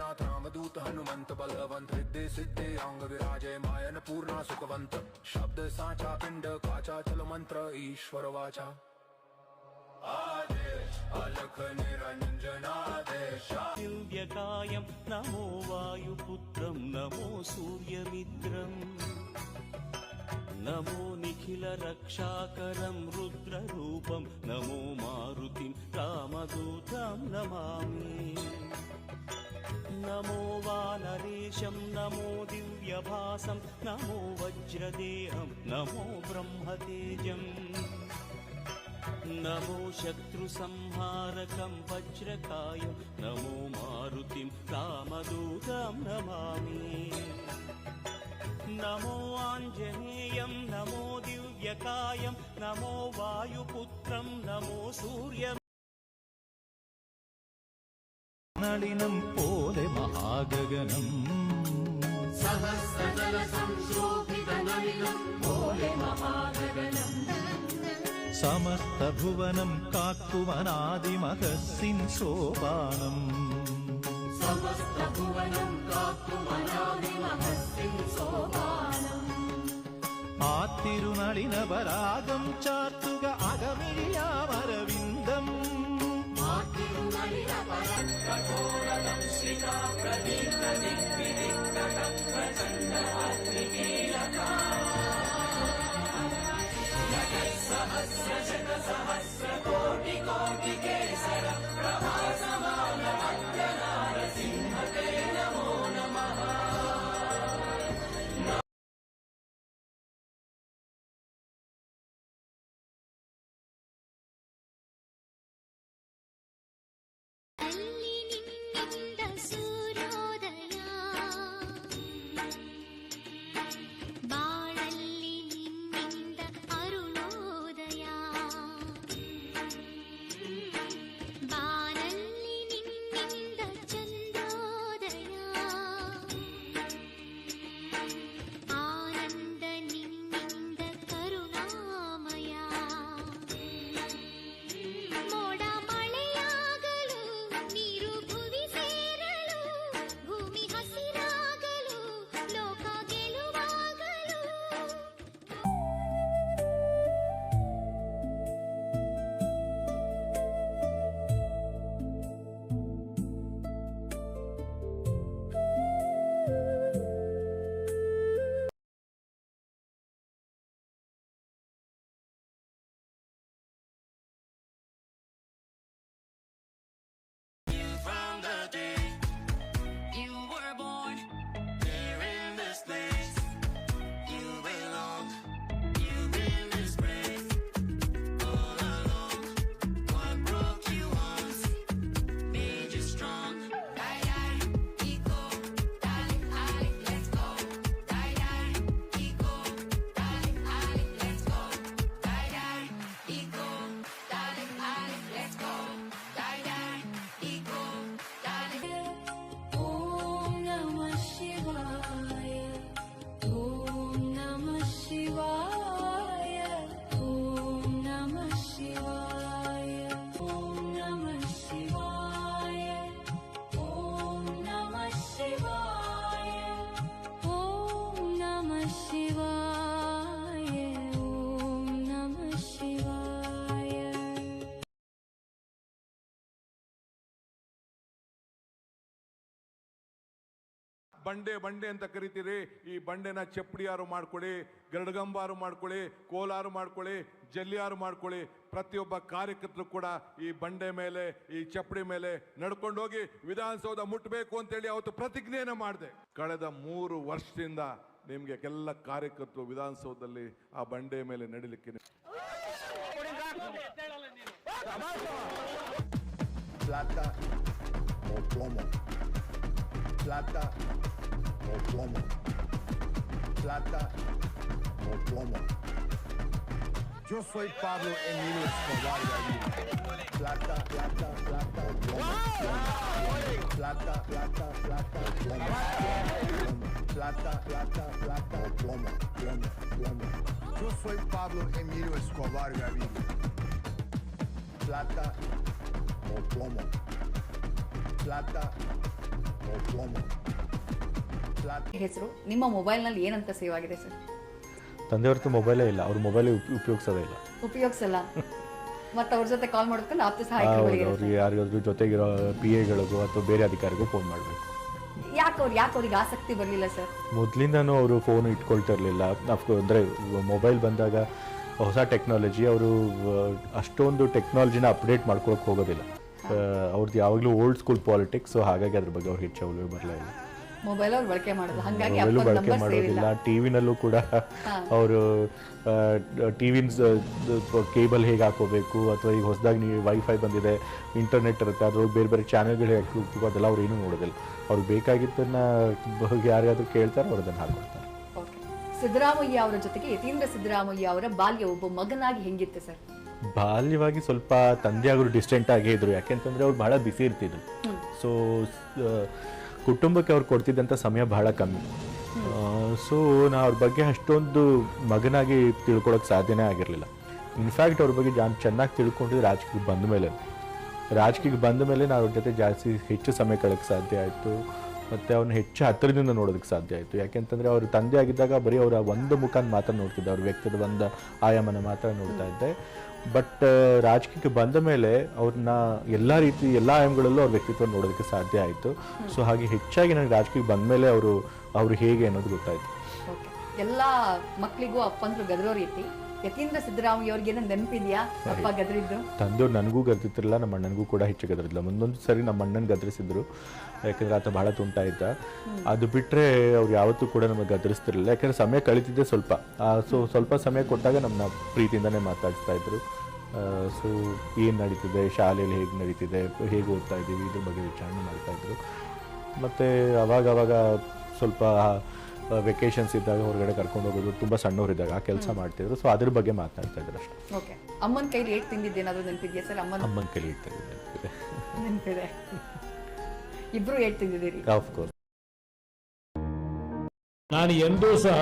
जगन्नाथ रामदूत हनुमंत बलवंत हृदय सिद्धे अंग विराजय मायन पूर्णा सुखवंत शब्द साचा पिंड काचा चल मंत्र ईश्वर वाचा आदेश अलख निरंजनादेश दिव्यकायं नमो वायुपुत्रं नमो सूर्यमित्रम् नमो निखिलरक्षाकरं रुद्ररूपं नमो मारुतिं रामदूतं नमामि नमो वानरेशं नमो दिव्यभासं नमो वज्रदेहं नमो ब्रह्मतेजम् नमो शत्रुसंहारकं वज्रकायं नमो मारुतिं रामदूतं नमामि नमो आञ्जनेयं नमो दिव्यकायं नमो वायुपुत्रं नमो सूर्यं नलिनं पोले महागगनं सहस्रजल संशोभितनलिनं पोले महागगनं समस्तभुवनं काक्कुमनादिमहस्सिं सोपानम् समस्तभुवनं काक्कुमनादिमहस्सिं सोपानम् आत्तिरुनलिनपरागं चार्तुग अगमिर्यामरविन्दम् कठोरदं श्रिता प्रदीप्तदिग्विदिग्धकं प्रचण्डहात्मिकीलका सहस्रशतसहस्रकोटिकोटिकेसर प्रभासमानमध्यनारसिंहते नमो नमः ಬಂಡೆ ಬಂಡೆ ಅಂತ ಕರಿತೀರಿ. ಈ ಬಂಡೆನ ಚಪ್ಪಡಿಯಾರು ಮಾಡ್ಕೊಳ್ಳಿ, ಗರಡಗಂಬಾರು ಮಾಡ್ಕೊಳ್ಳಿ, ಕೋಲಾರು ಮಾಡ್ಕೊಳ್ಳಿ, ಜಲ್ಲಿಯಾರು ಮಾಡ್ಕೊಳ್ಳಿ. ಪ್ರತಿಯೊಬ್ಬ ಕಾರ್ಯಕರ್ತರು ಕೂಡ ಈ ಬಂಡೆ ಮೇಲೆ, ಈ ಚಪ್ಪಡಿ ಮೇಲೆ ನಡ್ಕೊಂಡು ಹೋಗಿ ವಿಧಾನಸೌಧ ಮುಟ್ಟಬೇಕು ಅಂತೇಳಿ ಅವತ್ತು ಪ್ರತಿಜ್ಞೆಯನ್ನು ಮಾಡಿದೆ. ಕಳೆದ 3 ವರ್ಷದಿಂದ ನಿಮಗೆ ಎಲ್ಲ ಕಾರ್ಯಕರ್ತರು ವಿಧಾನಸೌಧದಲ್ಲಿ ಆ ಬಂಡೆ ಮೇಲೆ ನಡಿಲಿಕ್ಕೆ plata o plomo, plata o plomo, plata o plomo. Yo soy Pablo Emilio Escobar Gaviria. Plata, plata, plata o plomo, plata, plata, plata o plomo, plata, plata, plata o plomo, plomo, plomo. Yo soy Pablo Emilio Escobar Gaviria. Plata o plomo, plata no plomo. Plata. ಹೆಸರು ನಿಮ್ಮ ಮೊಬೈಲ್ನಲ್ಲಿ ಏನಂತ save ಆಗಿದೆ sir? ತಂದೆಯವ್ರದ್ದು ಮೊಬೈಲೇ ಇಲ್ಲ, ಅವ್ರ ಮೊಬೈಲೇ ಉಪಯೋಗಿಸೋದೇ ಇಲ್ಲ. ಉಪಯೋಗಿಸಲ್ಲ ಮತ್ತು ಅವ್ರ ಜೊತೆ ಕಾಲ್ ಮಾಡ್ಕೊಂಡು ಆಪ್ತ ಸಹಾಯಕರಿಗೆ ಅವ್ರಿಗೆ ಯಾರಿಗಾದ್ರೂ ಜೊತೆಗಿರೋ PAಗಳಿಗೂ ಅಥವಾ ಬೇರೆ ಅಧಿಕಾರಿಗೂ ಫೋನ್ ಮಾಡಬೇಕು. ಯಾಕೆ ಅವ್ರಿಗೆ ಆಸಕ್ತಿ ಬರಲಿಲ್ಲ ಸರ್? ಮೊದಲಿಂದನೂ ಅವರು ಫೋನ್ ಇಟ್ಕೊಳ್ತಿರ್ಲಿಲ್ಲ. ಅಂದರೆ ಮೊಬೈಲ್ ಬಂದಾಗ ಹೊಸ ಟೆಕ್ನಾಲಜಿ, ಅವರು ಅಷ್ಟೊಂದು ಟೆಕ್ನಾಲಜಿನ ಅಪ್ಡೇಟ್ ಮಾಡ್ಕೊಳಕ್ಕೆ ಹೋಗೋದಿಲ್ಲ. ಅವ್ರದ್ದು ಯಾವಾಗಲೂ ಓಲ್ಡ್ ಸ್ಕೂಲ್ ಪಾಲಿಟಿಕ್ಸ್, ಸೊ ಹಾಗಾಗಿ ಅದ್ರ ಬಗ್ಗೆ ಅವ್ರು ಹೆಚ್ಚು ಅರಿವು ಬರಲೇ ಇಲ್ಲ. ಮೊಬೈಲ್ ಅವ್ರು ಬಳಕೆ ಮಾಡೋದು, ಹಾಗಾಗಿ ಮೊಬೈಲು ಬಳಕೆ ಮಾಡೋದಿಲ್ಲ. ಟಿವಿನಲ್ಲೂ ಕೂಡ ಅವರು ಟಿವಿನ ಕೇಬಲ್ ಹೇಗೆ ಹಾಕೋಬೇಕು ಅಥವಾ ಈಗ ಹೊಸದಾಗಿ ನೀವು ವೈಫೈ ಬಂದಿದೆ, ಇಂಟರ್ನೆಟ್ ಇರುತ್ತೆ, ಅದ್ರೊಳಗೆ ಬೇರೆ ಬೇರೆ ಚಾನೆಲ್ಗಳು ಹೇಗೆ ಹಾಕಬೇಕು ಅದೆಲ್ಲ ಅವ್ರು ಏನೂ ನೋಡೋದಿಲ್ಲ. ಅವ್ರಿಗೆ ಬೇಕಾಗಿದ್ದನ್ನು ಯಾರ್ಯಾರು ಕೇಳ್ತಾರೆ ಅವ್ರು ಅದನ್ನು ಹಾಕ್ಕೊಡ್ತಾರೆ. ಸಿದ್ದರಾಮಯ್ಯ ಅವರ ಜೊತೆಗೆ ಯತೀಂದ್ರ ಸಿದ್ದರಾಮಯ್ಯ ಅವರ ಬಾಲ್ಯ ಒಬ್ಬ ಮಗನಾಗಿ ಹೆಂಗಿತ್ತು ಸರ್? ಬಾಲ್ಯವಾಗಿ ಸ್ವಲ್ಪ ತಂದೆಯಾಗರು ಡಿಸ್ಟೆಂಟ್ ಆಗೇ ಇದ್ರು. ಯಾಕೆಂತಂದರೆ ಅವ್ರು ಭಾಳ ಬಿಸಿ ಇರ್ತಿದ್ರು. ಸೊ ಕುಟುಂಬಕ್ಕೆ ಅವ್ರು ಕೊಡ್ತಿದ್ದಂಥ ಸಮಯ ಬಹಳ ಕಮ್ಮಿ. ಸೊ ನಾ ಅವ್ರ ಬಗ್ಗೆ ಅಷ್ಟೊಂದು ಮಗನಾಗಿ ತಿಳ್ಕೊಳಕ್ಕೆ ಸಾಧ್ಯನೇ ಆಗಿರಲಿಲ್ಲ. ಇನ್ಫ್ಯಾಕ್ಟ್ ಅವ್ರ ಬಗ್ಗೆ ಚೆನ್ನಾಗಿ ತಿಳ್ಕೊಂಡಿದ್ದು ರಾಜಕೀಯಕ್ಕೆ ಬಂದ ಮೇಲೆ ನಾನು ಅವ್ರ ಜೊತೆ ಜಾಸ್ತಿ ಹೆಚ್ಚು ಸಮಯ ಕಳೆಯೋಕ್ಕೆ ಸಾಧ್ಯ ಆಯಿತು. ಮತ್ತು ಅವ್ರನ್ನ ಹೆಚ್ಚು ಹತ್ತಿರದಿಂದ ನೋಡೋದಕ್ಕೆ ಸಾಧ್ಯ ಆಯಿತು. ಯಾಕೆಂತಂದರೆ ಅವರು ತಂದೆ ಆಗಿದ್ದಾಗ ಬರೀ ಅವರ ಒಂದು ಮುಖಾನ ಮಾತ್ರ ನೋಡ್ತಿದ್ದೆ, ಅವ್ರ ವ್ಯಕ್ತಿದ ಒಂದು ಆಯಾಮನ ಮಾತ್ರ ನೋಡ್ತಾ ಇದ್ದೆ. ಬಟ್ ರಾಜಕೀಯಕ್ಕೆ ಬಂದ ಮೇಲೆ ಅವ್ರನ್ನ ಎಲ್ಲ ಆಯಾಮಗಳಲ್ಲೂ ಅವ್ರ ವ್ಯಕ್ತಿತ್ವ ನೋಡೋದಕ್ಕೆ ಸಾಧ್ಯ ಆಯಿತು. ಸೊ ಹಾಗೆ ಹೆಚ್ಚಾಗಿ ನನಗೆ ರಾಜಕೀಯಕ್ಕೆ ಬಂದ ಮೇಲೆ ಅವರು ಹೇಗೆ ಅನ್ನೋದು ಗೊತ್ತಾಯಿತು. ಎಲ್ಲ ಮಕ್ಕಳಿಗೂ ಅಪ್ಪಂದ್ರು ಗದರೋ ರೀತಿ ಯತೀಂದ್ರ ಸಿದ್ದರಾಮಯ್ಯ ಅವ್ರಿಗೆ ಏನೋ ನೆನಪಿದೆಯಾ ಅಪ್ಪ ಗದರಿದ್ದು? ತಂದೆಯವ್ರು ನನಗೂ ಗದರಿತಿರಲಿಲ್ಲ, ನಮ್ಮ ಅಣ್ಣನಿಗೂ ಕೂಡ ಹೆಚ್ಚು ಗದರಿಲ್ಲ. ಒಂದೊಂದು ಸರಿ ನಮ್ಮ ಅಣ್ಣನ ಗದರಿಸಿದ್ರು, ಯಾಕೆಂದರೆ ಆತ ಭಾಳ ತುಂಟ ಇದ್ದ. ಅದು ಬಿಟ್ಟರೆ ಅವ್ರು ಯಾವತ್ತೂ ಕೂಡ ನಮಗೆ ಗದರಿಸ್ತಿರಲಿಲ್ಲ. ಯಾಕೆಂದರೆ ಸಮಯ ಕಳೀತಿದ್ದೆ ಸ್ವಲ್ಪ. ಸೊ ಸ್ವಲ್ಪ ಸಮಯ ಕೊಟ್ಟಾಗ ನಮ್ಮನ್ನ ಪ್ರೀತಿಯಿಂದನೇ ಮಾತಾಡಿಸ್ತಾ ಇದ್ರು. ಸೊ ಏನು ನಡೀತಿದೆ, ಶಾಲೆಯಲ್ಲಿ ಹೇಗೆ ನಡೀತಿದೆ, ಹೇಗೆ ಓದ್ತಾ ಇದ್ದೀವಿ, ಇದ್ರ ಬಗ್ಗೆ ವಿಚಾರಣೆ ಮಾಡ್ತಾಯಿದ್ರು. ಮತ್ತು ಅವಾಗ ಸ್ವಲ್ಪ ವೆಕೇಶನ್ಸ್ ಇದ್ದಾಗ ಹೊರಗಡೆ ಕರ್ಕೊಂಡು ಹೋಗೋದು, ತುಂಬ ಸಣ್ಣವರಿದ್ದಾಗ ಆ ಕೆಲಸ ಮಾಡ್ತಿದ್ರು. ಸೊ ಅದ್ರ ಬಗ್ಗೆ ಮಾತನಾಡ್ತಾ ಇದ್ರು ಅಷ್ಟೇ. ಓಕೆ. ಅಮ್ಮನ ಕೈಲಿ ಏಟ್ ತಿಂದಿದ್ದೇನಾದ್ರೂ ನೆನಪಿದೆಯಾ ಸರ್? ಅಮ್ಮನ ಕೈಲಿ ಏಟ್ ನೆನಪಿದೆ. ಇಬ್ರು ಏಟ್ ತಿಂದಿದ್ದೀರಿ? Of course. ನಾನು ಎಂದೂ ಸಹ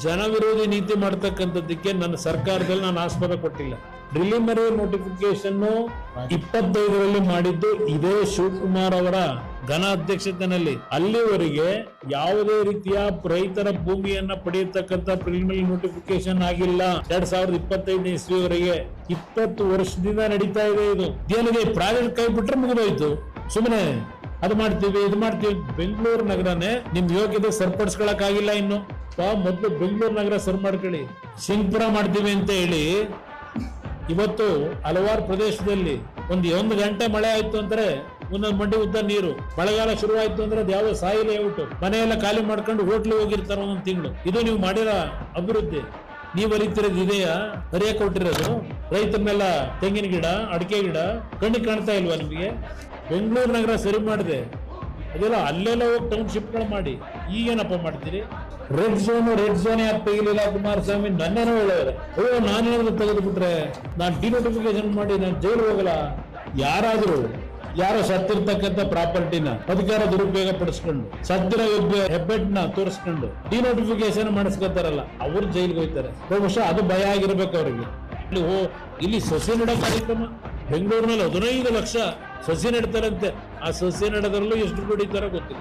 ಜನವಿರೋಧಿ ನೀತಿ ಮಾಡ್ತಕ್ಕಂಥದ್ದಕ್ಕೆ ನನ್ನ ಸರ್ಕಾರದಲ್ಲಿ ನಾನು ಆಸ್ಪದ ಕೊಟ್ಟಿಲ್ಲ. ಪ್ರಿಲಿಮಿನರಿ ನೋಟಿಫಿಕೇಶನ್ 25ರಲ್ಲಿ ಮಾಡಿದ್ದು ಇದೇ ಶಿವಕುಮಾರ್ ಅವರ ಘನ ಅಧ್ಯಕ್ಷತೆಯಲ್ಲಿ. ಅಲ್ಲಿವರೆಗೆ ಯಾವುದೇ ರೀತಿಯ ರೈತರ ಭೂಮಿಯನ್ನ ಪಡೆಯತಕ್ಕಂತ ಪ್ರಿಲಿಮಿನರಿ ನೋಟಿಫಿಕೇಶನ್ ಆಗಿಲ್ಲ. 2025 ಇಸ್ವಿವರೆಗೆ 20 ವರ್ಷದಿಂದ ನಡೀತಾ ಇದೆ ಇದು. ಏನಿದೆ ಪ್ರಾಜೆಕ್ಟ್ ಕೈ ಬಿಟ್ರೆ ಮುಗಿದೋಯ್ತು. ಸುಮ್ಮನೆ ಅದು ಮಾಡ್ತೀವಿ ಇದು ಮಾಡ್ತೀವಿ. ಬೆಂಗಳೂರು ನಗರನೇ ನಿಮ್ ಯೋಗ್ಯತೆ ಸರಿಪಡಿಸ್ಕೊಳಕ್ ಆಗಿಲ್ಲ ಇನ್ನು. ಮೊದಲು ಬೆಂಗಳೂರು ನಗರ ಸರಿ ಮಾಡ್ಕೊಳ್ಳಿ. ಸಿಂಗ್ಪುರ ಮಾಡ್ತೀವಿ ಅಂತ ಹೇಳಿ ಇವತ್ತು ಹಲವಾರು ಪ್ರದೇಶದಲ್ಲಿ ಒಂದು ಗಂಟೆ ಮಳೆ ಆಯ್ತು ಅಂದ್ರೆ ಒಂದೊಂದು ಮಂಡಿ ಉದ್ದ ನೀರು. ಮಳೆಗಾಲ ಶುರು ಆಯ್ತು ಅಂದ್ರೆ ಅದು ಯಾವ ಸಾಯಿಲೆ ಹೇಳ್ಬಿಟ್ಟು ಮನೆಯೆಲ್ಲ ಖಾಲಿ ಮಾಡ್ಕೊಂಡು ಹೋಟ್ಲಿಗೆ ಹೋಗಿರ್ತಾರ ಒಂದೊಂದು ತಿಂಗಳು. ಇದು ನೀವು ಮಾಡಿರೋ ಅಭಿವೃದ್ಧಿ. ನೀವು ಅರಿತಿರೋದು ಇದೆಯಾ? ಅರಿಯಕ್ಕೆ ಕೊಟ್ಟಿರೋದು ರೈತರನ್ನೆಲ್ಲ ತೆಂಗಿನ ಗಿಡ, ಅಡಿಕೆ ಗಿಡ ಕಣ್ಣಿಗೆ ಕಾಣ್ತಾ ಇಲ್ವಾ ನಿಮಗೆ? ಬೆಂಗಳೂರು ನಗರ ಸರಿ ಮಾಡಿದೆ, ಅದೆಲ್ಲ ಅಲ್ಲೆಲ್ಲ ಹೋಗಿ ಟೌನ್ಶಿಪ್ಗಳು ಮಾಡಿ ಈಗೇನಪ್ಪ ಮಾಡ್ತೀರಿ? ರೆಡ್ ಝೋನ್ ಯಾಕೆ ತೆಗಿಲಿಲ್ಲ ಕುಮಾರಸ್ವಾಮಿ? ನನ್ನೇನೋ ಹೇಳೋರೆ. ನಾನೇನಾದ್ರು ತೆಗೆದು ಬಿಟ್ರೆ ನಾನು ಡಿನೋಟಿಫಿಕೇಶನ್ ಮಾಡಿ ನಾನು ಜೈಲು ಹೋಗಲ್ಲ. ಯಾರೋ ಸತ್ತಿರ್ತಕ್ಕಂಥ ಪ್ರಾಪರ್ಟಿನ ಅಧಿಕಾರ ದುರುಪಯೋಗ ಪಡಿಸ್ಕೊಂಡು ಸತ್ತಿರೋ ಹೆಬ್ಬೆಟ್ನ ತೋರಿಸ್ಕೊಂಡು ಡಿನೋಟಿಫಿಕೇಶನ್ ಮಾಡಿಸ್ಕೊತಾರಲ್ಲ, ಅವ್ರು ಜೈಲಿಗೆ ಹೋಗ್ತಾರೆ. ಬಹುಶಃ ಅದು ಭಯ ಆಗಿರ್ಬೇಕು ಅವ್ರಿಗೆ. ಇಲ್ಲಿ ಸಸಿ ನೆಡೋ ಕಾರ್ಯಕ್ರಮ ಬೆಂಗಳೂರಿನಲ್ಲಿ 15 ಲಕ್ಷ ಸಸಿ ನೆಡ್ತಾರಂತೆ. ಆ ಸಸಿ ನೆಡೋದ್ರಲ್ಲೂ ಎಷ್ಟು ದುಡಿತಾರೋ ಗೊತ್ತಿಲ್ಲ.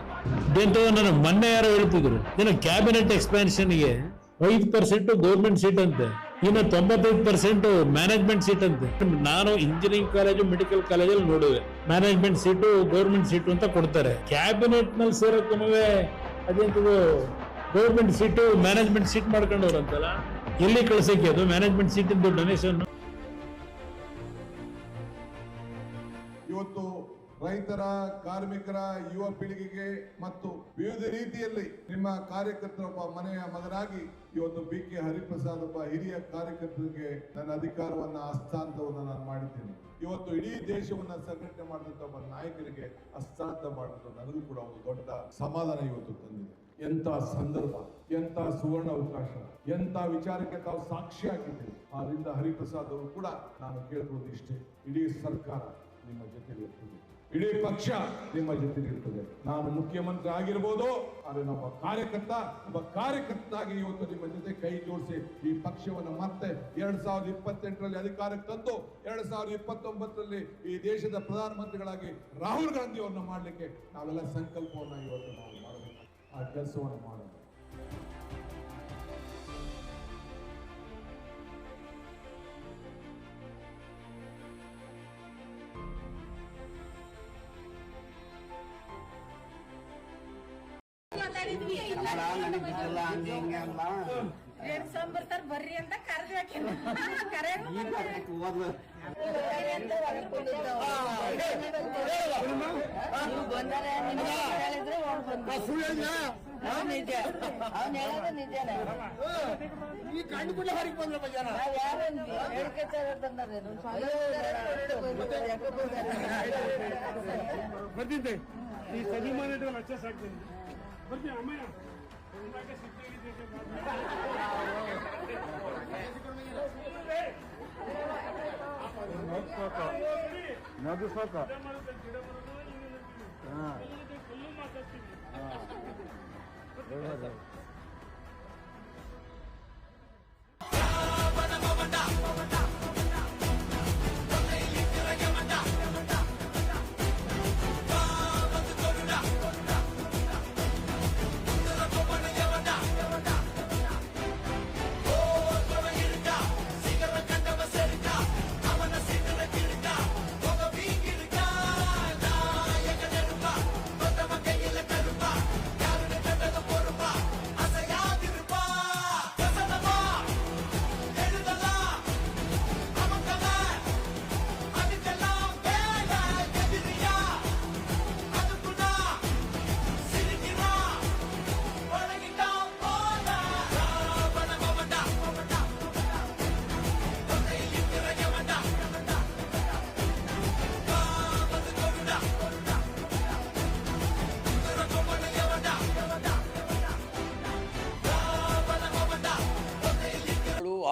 ನಾನು ಮೊನ್ನೆ ಯಾರೋ ಹೇಳ್ತಿದ್ರು, ಕ್ಯಾಬಿನೆಟ್ ಎಕ್ಸ್ಪಾನ್ಷನ್ಗೆ 5% ಗೌರ್ಮೆಂಟ್ ಸೀಟ್ ಅಂತೆ, ಇನ್ನು 95% ಮ್ಯಾನೇಜ್ಮೆಂಟ್ ಸೀಟ್ ಅಂತೆ. ನಾನು ಇಂಜಿನಿಯರಿಂಗ್ ಕಾಲೇಜು, ಮೆಡಿಕಲ್ ಕಾಲೇಜಲ್ಲಿ ನೋಡುವೆ, ಮ್ಯಾನೇಜ್ಮೆಂಟ್ ಸೀಟು ಗೌರ್ಮೆಂಟ್ ಸೀಟು ಅಂತ ಕೊಡ್ತಾರೆ. ಕ್ಯಾಬಿನೆಟ್ ನಲ್ಲಿ ಸೇರೋಕ್ಕೂ ಅದೇಂತದು ಗೌರ್ಮೆಂಟ್ ಸೀಟು ಮ್ಯಾನೇಜ್ಮೆಂಟ್ ಸೀಟ್ ಮಾಡ್ಕೊಂಡವ್ರಂತಲ್ಲ, ಎಲ್ಲಿ ಕಳ್ಸಕ್ಕೆ ಅದು ಮ್ಯಾನೇಜ್ಮೆಂಟ್ ಸೀಟಿಂದು ಡೊನೇಷನ್? ಇವತ್ತು ರೈತರ, ಕಾರ್ಮಿಕರ, ಯುವ ಪೀಳಿಗೆಗೆ ಮತ್ತು ವಿವಿಧ ರೀತಿಯಲ್ಲಿ ನಿಮ್ಮ ಕಾರ್ಯಕರ್ತರೊಬ್ಬ ಮನೆಯ ಮಗನಾಗಿ ಇವತ್ತು BK ಹರಿಪ್ರಸಾದ್ ಒಬ್ಬ ಹಿರಿಯ ಕಾರ್ಯಕರ್ತರಿಗೆ ನನ್ನ ಅಧಿಕಾರವನ್ನ ಹಸ್ತಾಂತರವನ್ನು ನಾನು ಮಾಡಿದ್ದೇನೆ. ಇವತ್ತು ಇಡೀ ದೇಶವನ್ನ ಸಂಘಟನೆ ಮಾಡಿದಂತ ಒಬ್ಬ ನಾಯಕರಿಗೆ ಹಸ್ತಾಂತರ ಮಾಡಿದ್ದು ನನಗೂ ಕೂಡ ಒಂದು ದೊಡ್ಡ ಸಮಾಧಾನ ಇವತ್ತು ತಂದಿದೆ. ಎಂತ ಸಂದರ್ಭ, ಎಂತ ಸುವರ್ಣ ಅವಕಾಶ, ಎಂತ ವಿಚಾರಕ್ಕೆ ತಾವು ಸಾಕ್ಷಿಯಾಗಿದ್ದೀರಿ. ಆದ್ರಿಂದ ಹರಿಪ್ರಸಾದ್ ಅವರು ಕೂಡ ನಾನು ಕೇಳ್ಕೊಳ್ಳೋದು ಇಷ್ಟೇ, ಇಡೀ ಸರ್ಕಾರ ನಿಮ್ಮ ಜೊತೆಗೆ ಇರ್ತದೆ. ಇಡೀ ಪಕ್ಷ ನಿಮ್ಮ ಜೊತೆ ಇರ್ತದೆ. ನಾನು ಮುಖ್ಯಮಂತ್ರಿ ಆಗಿರ್ಬೋದು, ಆದರೆ ಒಬ್ಬ ಕಾರ್ಯಕರ್ತನಾಗಿ ಇವತ್ತು ನಿಮ್ಮ ಜೊತೆ ಕೈ ಜೋಡಿಸಿ ಈ ಪಕ್ಷವನ್ನು ಮತ್ತೆ 2028ರಲ್ಲಿ ಅಧಿಕಾರಕ್ಕೆ ತಂದು 2029ರಲ್ಲಿ ಈ ದೇಶದ ಪ್ರಧಾನಮಂತ್ರಿಗಳಾಗಿ ರಾಹುಲ್ ಗಾಂಧಿ ಅವರನ್ನ ಮಾಡಲಿಕ್ಕೆ ನಾವೆಲ್ಲ ಸಂಕಲ್ಪವನ್ನು ಇವತ್ತು ನಾವು ಮಾಡಬೇಕು. ಆ ಕೆಲಸವನ್ನು ಮಾಡೋಣ. ಬರ್ತಾರ ಬರ್ರಿ ಅಂತ ಕರೆದು ಬರ್ತಿದ್ದೆ ಈ ಸದಿಮಾನ ಲಕ್ಷ ಸಾಕ್ತೀನಿ ಬರ್ತೀನಿ ಅಮ್ಮಯ್ಯ ನಗು ಸಾಕ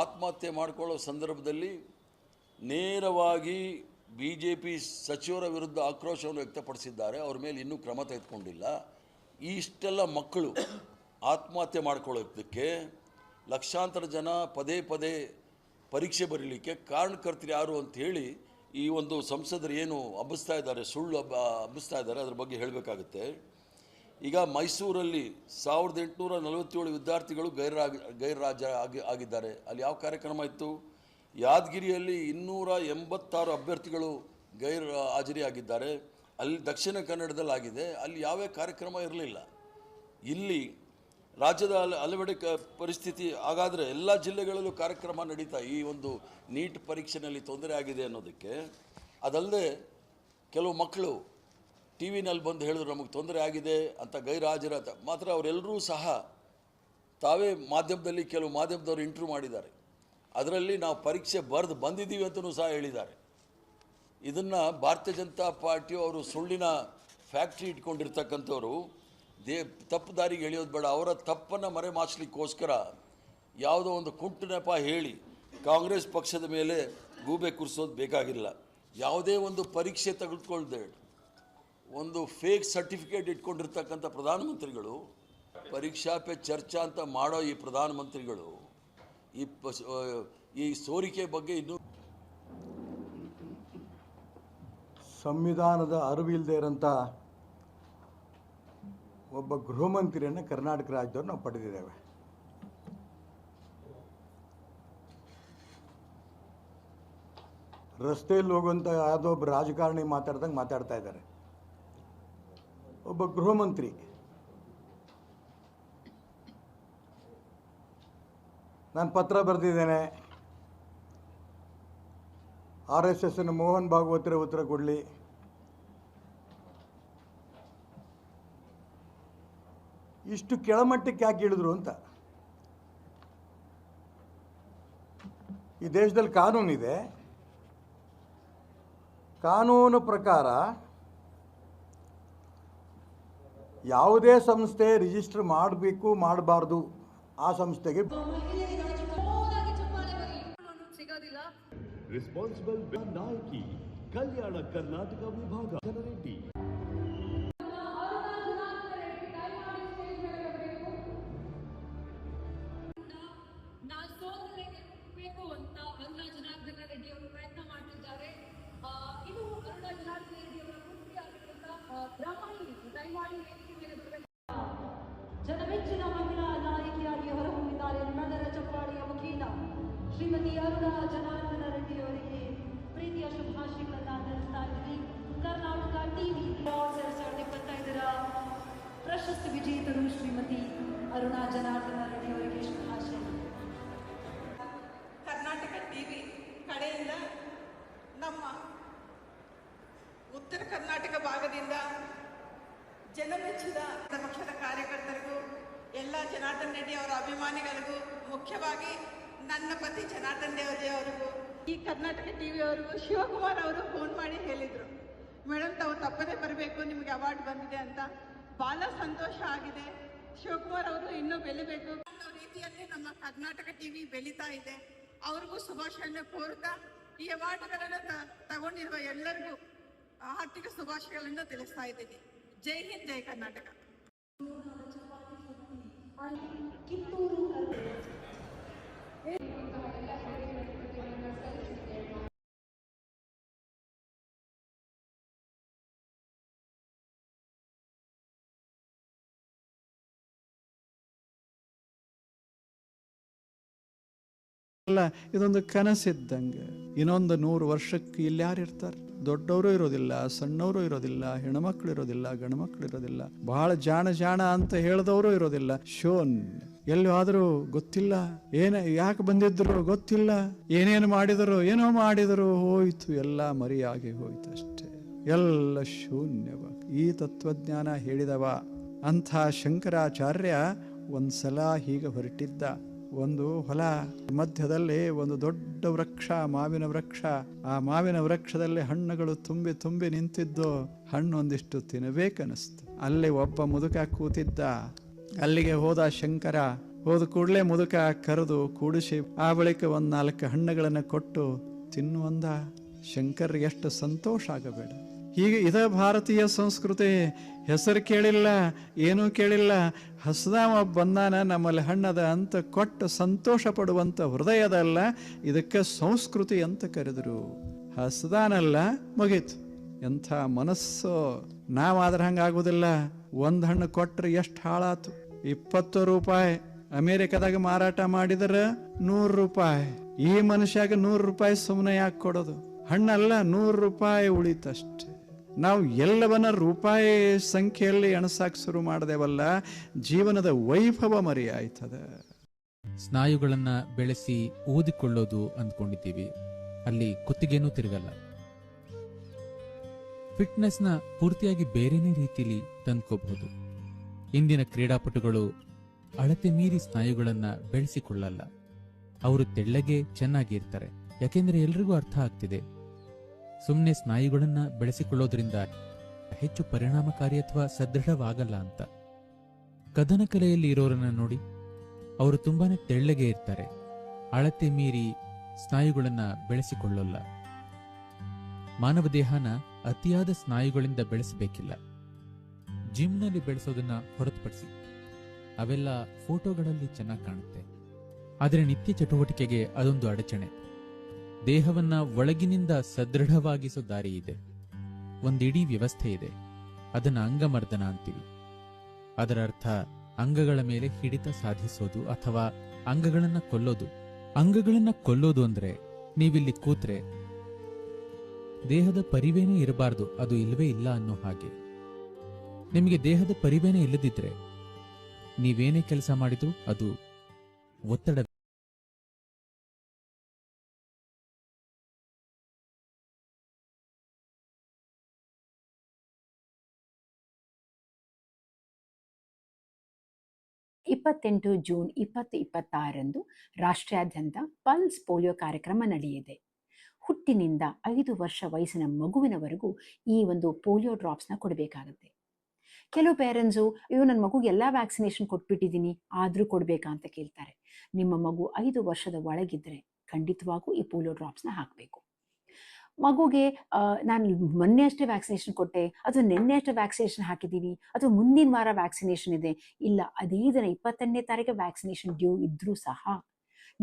ಆತ್ಮಹತ್ಯೆ ಮಾಡಿಕೊಳ್ಳೋ ಸಂದರ್ಭದಲ್ಲಿ ನೇರವಾಗಿ BJP ಸಚಿವರ ವಿರುದ್ಧ ಆಕ್ರೋಶವನ್ನು ವ್ಯಕ್ತಪಡಿಸಿದ್ದಾರೆ. ಅವ್ರ ಮೇಲೆ ಇನ್ನೂ ಕ್ರಮ ತೆಗೆದುಕೊಂಡಿಲ್ಲ. ಇಷ್ಟೆಲ್ಲ ಮಕ್ಕಳು ಆತ್ಮಹತ್ಯೆ ಮಾಡ್ಕೊಳ್ಳೋದಕ್ಕೆ ಲಕ್ಷಾಂತರ ಜನ ಪದೇ ಪದೇ ಪರೀಕ್ಷೆ ಬರೀಲಿಕ್ಕೆ ಕಾರಣಕರ್ತರು ಯಾರು ಅಂಥೇಳಿ ಈ ಒಂದು ಸಂಸದರು ಏನು ಹಬ್ಬಿಸ್ತಾ ಇದ್ದಾರೆ, ಸುಳ್ಳು ಹಬ್ಬಿಸ್ತಾ ಇದ್ದಾರೆ, ಅದ್ರ ಬಗ್ಗೆ ಹೇಳಬೇಕಾಗುತ್ತೆ. ಈಗ ಮೈಸೂರಲ್ಲಿ 1847 ವಿದ್ಯಾರ್ಥಿಗಳು ಆಗಿದ್ದಾರೆ. ಅಲ್ಲಿ ಯಾವ ಕಾರ್ಯಕ್ರಮ ಇತ್ತು? ಯಾದಗಿರಿಯಲ್ಲಿ 286 ಅಭ್ಯರ್ಥಿಗಳು ಹಾಜರಿಯಾಗಿದ್ದಾರೆ. ಅಲ್ಲಿ ದಕ್ಷಿಣ ಕನ್ನಡದಲ್ಲಿ ಆಗಿದೆ. ಅಲ್ಲಿ ಯಾವ ಕಾರ್ಯಕ್ರಮ ಇರಲಿಲ್ಲ. ಇಲ್ಲಿ ರಾಜ್ಯದ ಹಲವೆಡೆ ಪರಿಸ್ಥಿತಿ. ಹಾಗಾದರೆ ಎಲ್ಲ ಜಿಲ್ಲೆಗಳಲ್ಲೂ ಕಾರ್ಯಕ್ರಮ ನಡೀತಾ ಈ ಒಂದು ನೀಟ್ ಪರೀಕ್ಷೆಯಲ್ಲಿ ತೊಂದರೆ ಆಗಿದೆ ಅನ್ನೋದಕ್ಕೆ. ಅದಲ್ಲದೆ ಕೆಲವು ಮಕ್ಕಳು ಟಿವಿನಲ್ಲಿ ಬಂದು ಹೇಳಿದ್ರು ನಮಗೆ ತೊಂದರೆ ಆಗಿದೆ ಅಂತ ಗೈರಾಜರಾದ ಮಾತ್ರ ಅವರೆಲ್ಲರೂ ಸಹ ತಾವೇ ಮಾಧ್ಯಮದಲ್ಲಿ ಕೆಲವು ಮಾಧ್ಯಮದವರು ಇಂಟರ್ವ್ಯೂ ಮಾಡಿದ್ದಾರೆ. ಅದರಲ್ಲಿ ನಾವು ಪರೀಕ್ಷೆ ಬರೆದು ಬಂದಿದ್ದೀವಿ ಅಂತಲೂ ಸಹ ಹೇಳಿದ್ದಾರೆ. ಇದನ್ನು ಭಾರತೀಯ ಜನತಾ ಪಾರ್ಟಿಯು ಅವರು ಸುಳ್ಳಿನ ಫ್ಯಾಕ್ಟ್ರಿ ಇಟ್ಕೊಂಡಿರ್ತಕ್ಕಂಥವ್ರು ತಪ್ಪು ದಾರಿಗೆ ಎಳೆಯೋದು ಬೇಡ. ಅವರ ತಪ್ಪನ್ನು ಮರೆಮಾಚಲಿಕ್ಕೋಸ್ಕರ ಯಾವುದೋ ಒಂದು ಕುಂಟು ನೆಪ ಹೇಳಿ ಕಾಂಗ್ರೆಸ್ ಪಕ್ಷದ ಮೇಲೆ ಗೂಬೆ ಕುರಿಸೋದು ಬೇಕಾಗಿಲ್ಲ. ಯಾವುದೇ ಒಂದು ಪರೀಕ್ಷೆ ತೆಗೆದುಕೊಳ್ದೆ ಒಂದು ಫೇಕ್ ಸರ್ಟಿಫಿಕೇಟ್ ಇಟ್ಕೊಂಡಿರ್ತಕ್ಕಂಥ ಪ್ರಧಾನಮಂತ್ರಿಗಳು, ಪರೀಕ್ಷಾ ಪೇ ಚರ್ಚಾ ಅಂತ ಮಾಡೋ ಈ ಪ್ರಧಾನಮಂತ್ರಿಗಳು ಈ ಸೋರಿಕೆ ಬಗ್ಗೆ ಇನ್ನೂ ಸಂವಿಧಾನದ ಅರಿವಿಲ್ಲದೆ ಇರೋಂಥ ಒಬ್ಬ ಗೃಹ ಮಂತ್ರಿಯನ್ನು ಕರ್ನಾಟಕ ರಾಜ್ಯದವ್ರು ನಾವು ಪಡೆದಿದ್ದೇವೆ. ರಸ್ತೆಯಲ್ಲಿ ಹೋಗುವಂಥ ಯಾವುದೋ ಒಬ್ಬ ರಾಜಕಾರಣಿ ಮಾತಾಡ್ದಂಗೆ ಮಾತಾಡ್ತಾ ಇದ್ದಾರೆ. ಒಬ್ಬ ಗೃಹ ಮಂತ್ರಿ ನಾನು ಪತ್ರ ಬರೆದಿದ್ದೇನೆ, RSSನ ಮೋಹನ್ ಭಾಗವತರ ಉತ್ತರ ಕೊಡಲಿ. ಇಷ್ಟು ಕೆಳಮಟ್ಟಕ್ಕೆ ಯಾಕೆ ಇಳಿದ್ರು ಅಂತ. ಈ ದೇಶದಲ್ಲಿ ಕಾನೂನಿದೆ. ಕಾನೂನು ಪ್ರಕಾರ ಯಾವುದೇ ಸಂಸ್ಥೆ ರಿಜಿಸ್ಟರ್ ಮಾಡಬೇಕು ಮಾಡಬಾರ್ದು ಆ ಸಂಸ್ಥೆಗೆ ರೆಸ್ಪಾನ್ಸಿಬಲ್ ನಾಯಕಿ ಕಲ್ಯಾಣ ಕರ್ನಾಟಕ ವಿಭಾಗ ರೆಡ್ಡಿ. ಜನಮೆಚ್ಚಿನ ಮಹಿಳಾ ನಾಯಕಿಯಾಗಿ ಹೊರಹೊಮ್ಮಿದ್ದಾರೆ ನಗರ ಚಪ್ಪಾಳಿಯ ವಕೀಲ ಶ್ರೀಮತಿ ಅರುಣಾ ಜನಾರ್ದನ ರೆಡ್ಡಿ ಅವರಿಗೆ ಪ್ರೀತಿಯ ಶುಭಾಶಯಗಳನ್ನು ತಿಳಿಸ್ತಾ ಇದ್ದೀವಿ. ಕರ್ನಾಟಕ ಟಿವಿ 2025ರ ಪ್ರಶಸ್ತಿ ವಿಜೇತರು ಶ್ರೀಮತಿ ಅರುಣಾ ಜನಾರ್ದನ ರೆಡ್ಡಿ ಅವರಿಗೆ ಶುಭಾಶಯ. ಕರ್ನಾಟಕ ಟಿವಿ ಕಡೆಯಿಂದ ನಮ್ಮ ಉತ್ತರ ಕರ್ನಾಟಕ ಭಾಗದಿಂದ ಜನಮೆಚ್ಚಿದ ಪಕ್ಷದ ಕಾರ್ಯಕರ್ತರಿಗೂ ಎಲ್ಲ ಜನಾರ್ದನ್ ರೆಡ್ಡಿ ಅವರ ಅಭಿಮಾನಿಗಳಿಗೂ ಮುಖ್ಯವಾಗಿ ನನ್ನ ಪತಿ ಜನಾರ್ದನ್ ರೆಡ್ಡಿ ಅವರಿಗೂ ಈ ಕರ್ನಾಟಕ ಟಿವಿ ಅವರಿಗೂ ಶಿವಕುಮಾರ್ ಅವರು ಫೋನ್ ಮಾಡಿ ಹೇಳಿದರು, ಮೇಡಮ್ ತಾವು ತಪ್ಪದೇ ಬರಬೇಕು, ನಿಮಗೆ ಅವಾರ್ಡ್ ಬಂದಿದೆ ಅಂತ. ಭಾಳ ಸಂತೋಷ ಆಗಿದೆ. ಶಿವಕುಮಾರ್ ಅವರು ಇನ್ನೂ ಬೆಳಿಬೇಕು ಅನ್ನೋ ರೀತಿಯಲ್ಲಿ ನಮ್ಮ ಕರ್ನಾಟಕ ಟಿವಿ ಬೆಳೀತಾ ಇದೆ. ಅವ್ರಿಗೂ ಶುಭಾಶಯವನ್ನು ಕೋರುತ್ತಾ ಈ ಅವಾರ್ಡ್ಗಳನ್ನು ತಗೊಂಡಿರುವ ಎಲ್ಲರಿಗೂ ಆರ್ಥಿಕ ಶುಭಾಶಯಗಳನ್ನು ತಿಳಿಸ್ತಾ ಇದ್ದೀನಿ. ಜೈ ಹಿಂದ್, ಜೈ ಕರ್ನಾಟಕ. ಅಲ್ಲ, ಇದೊಂದು ಕನಸಿದ್ದಂಗೆ. ಇನ್ನೊಂದು 100 ವರ್ಷಕ್ಕೆ ಇಲ್ಲಿ ಯಾರು ಇರ್ತಾರೆ? ದೊಡ್ಡವರು ಇರೋದಿಲ್ಲ, ಸಣ್ಣವರು ಇರೋದಿಲ್ಲ, ಹೆಣ್ಮಕ್ಳು ಇರೋದಿಲ್ಲ, ಗಂಡ್ಮಕ್ಳು ಇರೋದಿಲ್ಲ, ಬಹಳ ಜಾಣ ಅಂತ ಹೇಳಿದವರು ಇರೋದಿಲ್ಲ. ಶೋನ್ ಎಲ್ಲಿ ಆದರೂ ಗೊತ್ತಿಲ್ಲ, ಯಾಕೆ ಬಂದಿದ್ರು ಗೊತ್ತಿಲ್ಲ, ಏನೇನು ಮಾಡಿದರು, ಏನೋ ಮಾಡಿದರು, ಹೋಯ್ತು, ಎಲ್ಲ ಮರಿಯಾಗಿ ಹೋಯ್ತು ಅಷ್ಟೇ, ಎಲ್ಲ ಶೂನ್ಯವಾಗಿ. ಈ ತತ್ವಜ್ಞಾನ ಹೇಳಿದವ ಅಂಥ ಶಂಕರಾಚಾರ್ಯ ಒಂದ್ಸಲ ಹೀಗೆ ಹೊರಟಿದ್ದ. ಒಂದು ಹೊಲ ಮಧ್ಯದಲ್ಲಿ ಒಂದು ದೊಡ್ಡ ವೃಕ್ಷ, ಮಾವಿನ ವೃಕ್ಷ. ಆ ಮಾವಿನ ವೃಕ್ಷದಲ್ಲಿ ಹಣ್ಣುಗಳು ತುಂಬಿ ತುಂಬಿ ನಿಂತಿದ್ದು. ಹಣ್ಣು ಒಂದಿಷ್ಟು ತಿನ್ನಬೇಕನ್ನಿಸ್ತು. ಅಲ್ಲಿ ಒಬ್ಬ ಮುದುಕ ಕೂತಿದ್ದ. ಅಲ್ಲಿಗೆ ಹೋದ ಶಂಕರ. ಹೋದ ಕೂಡಲೇ ಮುದುಕ ಕರೆದು ಕೂಡಿಸಿ ಆ ಬಳಿಕ 4 ಹಣ್ಣುಗಳನ್ನು ಕೊಟ್ಟು ತಿನ್ನುವಂದ. ಶಂಕರ್ ಎಷ್ಟು ಸಂತೋಷ ಆಗಬೇಡ. ಹೀಗೆ ಇದ ಭಾರತೀಯ ಸಂಸ್ಕೃತಿ. ಹೆಸರು ಕೇಳಿಲ್ಲ, ಏನೂ ಕೇಳಿಲ್ಲ, ಹಸದಾವ ಬಂದಾನ ನಮ್ಮಲ್ಲಿ ಹಣ್ಣದ ಅಂತ ಕೊಟ್ಟು ಸಂತೋಷ ಪಡುವಂಥ ಹೃದಯದಲ್ಲ, ಇದಕ್ಕೆ ಸಂಸ್ಕೃತಿ ಅಂತ ಕರೆದರು. ಹಸದಾನಲ್ಲ, ಮುಗೀತು. ಎಂಥ ಮನಸ್ಸು. ನಾವಾದ್ರೆ ಹಂಗಾಗೋದಿಲ್ಲ. ಒಂದು ಹಣ್ಣು ಕೊಟ್ಟರೆ ಎಷ್ಟು ಹಾಳಾತು. 20 ರೂಪಾಯಿ ಅಮೇರಿಕಾದಾಗ ಮಾರಾಟ ಮಾಡಿದ್ರೆ 100 ರೂಪಾಯಿ. ಈ ಮನುಷ್ಯಾಗ 100 ರೂಪಾಯಿ ಸುಮ್ಮನೆ ಯಾಕೆ ಕೊಡೋದು? ಹಣ್ಣಲ್ಲ, 100 ರೂಪಾಯಿ ಉಳಿತಷ್ಟೆ. ನಾವು ಎಲ್ಲವನ್ನ ರೂಪಾಯಿ ಸಂಖ್ಯೆಯಲ್ಲಿ ಎಣಸಾಕ್ ಶುರು ಮಾಡಿದೆವಲ್ಲ, ಜೀವನದ ವೈಭವ ಮರೆಯಾಯ್ತದೆ. ಸ್ನಾಯುಗಳನ್ನ ಬೆಳೆಸಿ ಊದಿಕೊಳ್ಳೋದು ಅಂದ್ಕೊಂಡಿದ್ದೀವಿ, ಅಲ್ಲಿ ಕುತ್ತಿಗೆನೂ ತಿರುಗಲ್ಲ. ಫಿಟ್ನೆಸ್ನ ಪೂರ್ತಿಯಾಗಿ ಬೇರೆನೇ ರೀತಿಲಿ ತಂದ್ಕೋಬಹುದು. ಇಂದಿನ ಕ್ರೀಡಾಪಟುಗಳು ಅಳತೆ ಮೀರಿ ಸ್ನಾಯುಗಳನ್ನ ಬೆಳೆಸಿಕೊಳ್ಳಲ್ಲ. ಅವರು ತೆಳ್ಳಗೆ ಚೆನ್ನಾಗಿರ್ತಾರೆ, ಯಾಕೆಂದ್ರೆ ಎಲ್ರಿಗೂ ಅರ್ಥ ಆಗ್ತಿದೆ, ಸುಮ್ಮನೆ ಸ್ನಾಯುಗಳನ್ನ ಬೆಳೆಸಿಕೊಳ್ಳೋದ್ರಿಂದ ಹೆಚ್ಚು ಪರಿಣಾಮಕಾರಿ ಅಥವಾ ಸದೃಢವಾಗಲ್ಲ ಅಂತ. ಕದನ ಕಲೆಯಲ್ಲಿ ಇರೋರನ್ನ ನೋಡಿ, ಅವರು ತುಂಬಾನೇ ತೆಳ್ಳಗೆ ಇರ್ತಾರೆ, ಅಳತೆ ಮೀರಿ ಸ್ನಾಯುಗಳನ್ನ ಬೆಳೆಸಿಕೊಳ್ಳಲ್ಲ. ಮಾನವ ದೇಹನ ಅತಿಯಾದ ಸ್ನಾಯುಗಳಿಂದ ಬೆಳೆಸಬೇಕಿಲ್ಲ. ಜಿಮ್ನಲ್ಲಿ ಬೆಳೆಸೋದನ್ನ ಹೊರತುಪಡಿಸಿ ಅವೆಲ್ಲ ಫೋಟೋಗಳಲ್ಲಿ ಚೆನ್ನಾಗಿ ಕಾಣುತ್ತೆ, ಆದರೆ ನಿತ್ಯ ಚಟುವಟಿಕೆಗೆ ಅದೊಂದು ಅಡಚಣೆ. ದೇಹವನ್ನ ಒಳಗಿನಿಂದ ಸದೃಢವಾಗಿಸೋ ದಾರಿ ಇದೆ, ಒಂದಿಡೀ ವ್ಯವಸ್ಥೆ ಇದೆ. ಅದನ್ನ ಅಂಗಮರ್ದನ ಅಂತೀವಿ. ಅದರ ಅರ್ಥ ಅಂಗಗಳ ಮೇಲೆ ಹಿಡಿತ ಸಾಧಿಸೋದು ಅಥವಾ ಅಂಗಗಳನ್ನ ಕೊಲ್ಲೋದು. ಅಂಗಗಳನ್ನ ಕೊಲ್ಲೋದು ಅಂದ್ರೆ ನೀವಿಲ್ಲಿ ಕೂತ್ರೆ ದೇಹದ ಪರಿವೇನೇ ಇರಬಾರ್ದು, ಅದು ಇಲ್ಲವೇ ಇಲ್ಲ ಅನ್ನೋ ಹಾಗೆ. ನಿಮಗೆ ದೇಹದ ಪರಿವೇನೇ ಇಲ್ಲದಿದ್ರೆ ನೀವೇನೇ ಕೆಲಸ ಮಾಡಿದ್ರು ಅದು ಒತ್ತಡ. ಜೂನ್ 2026 ರಾಷ್ಟ್ರಾದ್ಯಂತ ಪಲ್ಸ್ ಪೋಲಿಯೋ ಕಾರ್ಯಕ್ರಮ ನಡೆಯಿದೆ. ಹುಟ್ಟಿನಿಂದ 5 ವರ್ಷ ವಯಸ್ಸಿನ ಮಗುವಿನವರೆಗೂ ಈ ಒಂದು ಪೋಲಿಯೋ ಡ್ರಾಪ್ಸ್ನ ಕೊಡಬೇಕಾಗುತ್ತೆ. ಕೆಲವು ಪೇರೆಂಟ್ಸು, ಅಯ್ಯೋ ನನ್ನ ಮಗುಗೆ ಎಲ್ಲ ವ್ಯಾಕ್ಸಿನೇಷನ್ ಕೊಟ್ಬಿಟ್ಟಿದ್ದೀನಿ, ಆದರೂ ಕೊಡಬೇಕಾ ಅಂತ ಕೇಳ್ತಾರೆ. ನಿಮ್ಮ ಮಗು 5 ವರ್ಷದ ಒಳಗಿದ್ರೆ ಖಂಡಿತವಾಗೂ ಈ ಪೋಲಿಯೋ ಡ್ರಾಪ್ಸ್ನ ಹಾಕಬೇಕು. ಮಗುಗೆ ನಾನು ಮೊನ್ನೆ ಅಷ್ಟೇ ವ್ಯಾಕ್ಸಿನೇಷನ್ ಕೊಟ್ಟೆ, ಅಥವಾ ನಿನ್ನೆ ಅಷ್ಟೇ ವ್ಯಾಕ್ಸಿನೇಷನ್ ಹಾಕಿದ್ದೀವಿ, ಅಥವಾ ಮುಂದಿನ ವಾರ ವ್ಯಾಕ್ಸಿನೇಷನ್ ಇದೆ, ಇಲ್ಲ ಅದೇ ದಿನ 28ನೇ ತಾರೀಕು ವ್ಯಾಕ್ಸಿನೇಷನ್ ಡ್ಯೂ ಇದ್ರೂ ಸಹ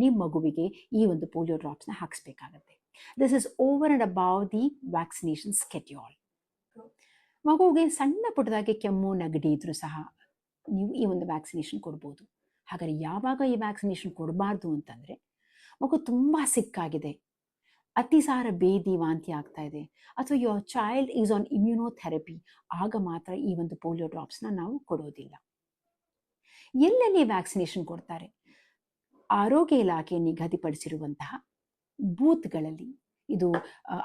ನಿಮ್ಮ ಮಗುವಿಗೆ ಈ ಒಂದು ಪೋಲಿಯೋ ಡ್ರಾಪ್ಸ್ನ ಹಾಕಿಸ್ಬೇಕಾಗತ್ತೆ. This is over and above the vaccination schedule. ಮಗುವಿಗೆ ಸಣ್ಣ ಪುಟ್ಟದಾಗಿ ಕೆಮ್ಮು ನೆಗಡಿ ಇದ್ರೂ ಸಹ ನೀವು ಈ ಒಂದು ವ್ಯಾಕ್ಸಿನೇಷನ್ ಕೊಡ್ಬೋದು. ಹಾಗಾದರೆ ಯಾವಾಗ ಈ ವ್ಯಾಕ್ಸಿನೇಷನ್ ಕೊಡಬಾರ್ದು ಅಂತಂದರೆ, ಮಗು ತುಂಬ ಸಿಕ್ಕಾಗಿದೆ, ಅತಿಸಾರ ಬೇದಿ ವಾಂತಿ ಆಗ್ತಾ ಇದೆ, ಅಥವಾ your child is on immunotherapy, ಆಗ ಮಾತ್ರ ಈ ಒಂದು ಪೋಲಿಯೋ ಡ್ರಾಪ್ಸ್ನ ನಾವು ಕೊಡೋದಿಲ್ಲ. ಎಲ್ಲೆಲ್ಲಿ ವ್ಯಾಕ್ಸಿನೇಷನ್ ಕೊಡ್ತಾರೆ? ಆರೋಗ್ಯ ಇಲಾಖೆ ನಿಗದಿಪಡಿಸಿರುವಂತಹ ಬೂತ್ಗಳಲ್ಲಿ, ಇದು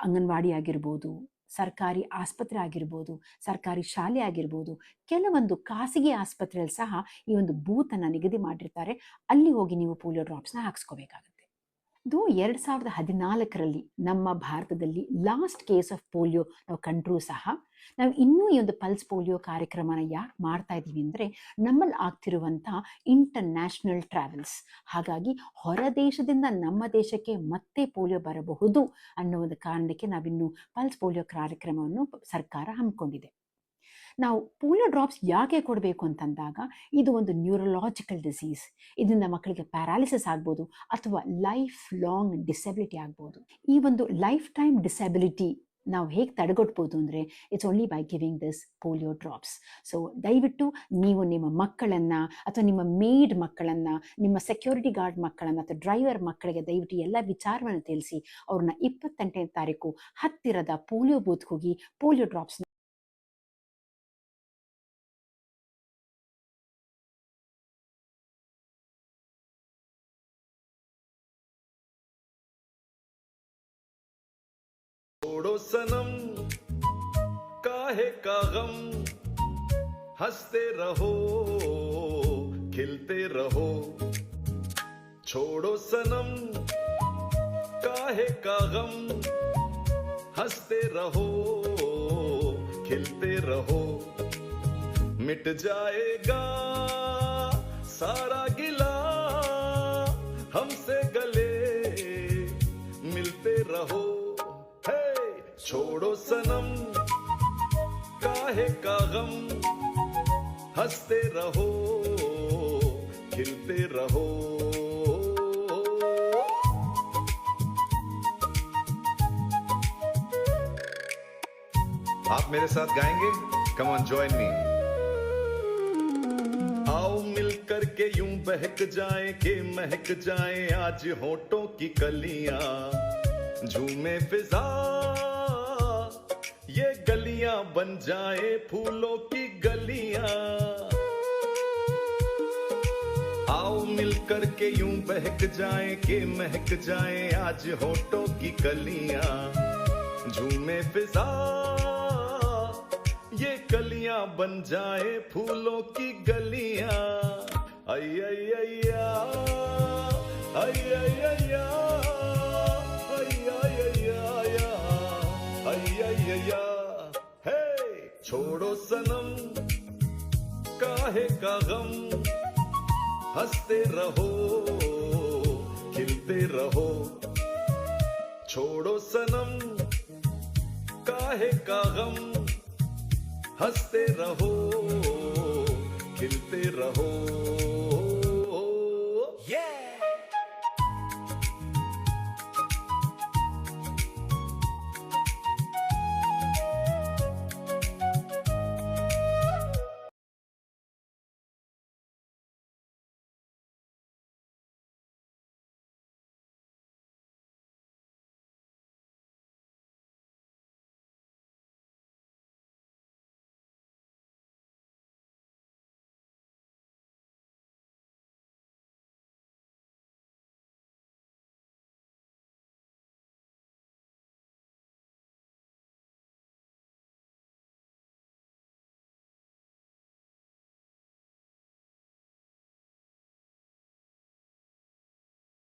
ಅಂಗನವಾಡಿ ಆಗಿರ್ಬೋದು, ಸರ್ಕಾರಿ ಆಸ್ಪತ್ರೆ ಆಗಿರ್ಬೋದು, ಸರ್ಕಾರಿ ಶಾಲೆ ಆಗಿರ್ಬೋದು, ಕೆಲವೊಂದು ಖಾಸಗಿ ಆಸ್ಪತ್ರೆಯಲ್ಲಿ ಸಹ ಈ ಒಂದು ಬೂತನ್ನು ನಿಗದಿ ಮಾಡಿರ್ತಾರೆ. ಅಲ್ಲಿ ಹೋಗಿ ನೀವು ಪೋಲಿಯೋ ಡ್ರಾಪ್ಸ್ನ ಹಾಕ್ಸ್ಕೋಬೇಕಾಗುತ್ತೆ. ಇದು 2014ರಲ್ಲಿ ನಮ್ಮ ಭಾರತದಲ್ಲಿ ಲಾಸ್ಟ್ ಕೇಸ್ ಆಫ್ ಪೋಲಿಯೋ ನಾವು ಕಂಡ್ರೂ ಸಹ ನಾವು ಇನ್ನೂ ಈ ಒಂದು ಪಲ್ಸ್ ಪೋಲಿಯೋ ಕಾರ್ಯಕ್ರಮನ ಯಾಕೆ ಮಾಡ್ತಾ ಇದ್ದೀವಿ ಅಂದರೆ, ನಮ್ಮಲ್ಲಿ ಆಗ್ತಿರುವಂಥ ಇಂಟರ್ನ್ಯಾಷನಲ್ ಟ್ರಾವೆಲ್ಸ್, ಹಾಗಾಗಿ ಹೊರ ದೇಶದಿಂದ ನಮ್ಮ ದೇಶಕ್ಕೆ ಮತ್ತೆ ಪೋಲಿಯೋ ಬರಬಹುದು ಅನ್ನೋ ಒಂದು ಕಾರಣಕ್ಕೆ ನಾವಿನ್ನು ಪಲ್ಸ್ ಪೋಲಿಯೋ ಕಾರ್ಯಕ್ರಮವನ್ನು ಸರ್ಕಾರ ಹಮ್ಮಿಕೊಂಡಿದೆ. ನಾವು ಪೋಲಿಯೋ ಡ್ರಾಪ್ಸ್ ಯಾಕೆ ಕೊಡಬೇಕು ಅಂತಂದಾಗ, ಇದು ಒಂದು ನ್ಯೂರಲಾಜಿಕಲ್ ಡಿಸೀಸ್. ಇದರಿಂದ ಮಕ್ಕಳಿಗೆ ಪ್ಯಾರಾಲಿಸಿಸ್ ಆಗ್ಬೋದು, ಅಥವಾ ಲೈಫ್ ಲಾಂಗ್ ಡಿಸೆಬಿಲಿಟಿ ಆಗ್ಬೋದು. ಈ ಒಂದು ಲೈಫ್ ಟೈಮ್ ಡಿಸೆಬಿಲಿಟಿ ನಾವು ಹೇಗೆ ತಡೆಗಟ್ಬೋದು ಅಂದರೆ, it's only by giving this polio drops. So ದಯವಿಟ್ಟು ನೀವು ನಿಮ್ಮ ಮಕ್ಕಳನ್ನು, ಅಥವಾ ನಿಮ್ಮ ಮೇಡ್ ಮಕ್ಕಳನ್ನು, ನಿಮ್ಮ ಸೆಕ್ಯೂರಿಟಿ ಗಾರ್ಡ್ ಮಕ್ಕಳನ್ನು, ಅಥವಾ ಡ್ರೈವರ್ ಮಕ್ಕಳಿಗೆ ದಯವಿಟ್ಟು ಎಲ್ಲ ವಿಚಾರವನ್ನು ತಿಳಿಸಿ ಅವ್ರನ್ನ 28ನೇ ತಾರೀಕು ಹತ್ತಿರದ ಪೋಲಿಯೋ ಬೂತ್ಗೆ ಹೋಗಿ ಪೋಲಿಯೋ ಡ್ರಾಪ್ಸ್ನ छोड़ो सनम काहे का गम, हंसते रहो खिलते रहो. छोड़ो सनम काहे का गम, हंसते रहो खिलते रहो. मिट जाएगा सारा गिला, हमसे गले मिलते रहो. छोड़ो सनम काहे का गम, हंसते रहो खिलते रहो. आप मेरे साथ गाएंगे? Come on join me. आओ मिलकर के यूं बहक जाएं के महक जाएं आज होठों की कलियां. झूमे फिजा ये गलियां बन जाए फूलों की गलियां. आओ मिलकर के यूं बहक जाएं के महक जाएं आज होठों की कलियां. झूमे फिजा ये कलियां बन जाए फूलों की गलियां. आई आई अय्या आई आई अय्या छोड़ो सनम काहे का गम, हंसते रहो खिलते रहो. छोड़ो सनम काहे का गम, हंसते रहो खिलते रहो.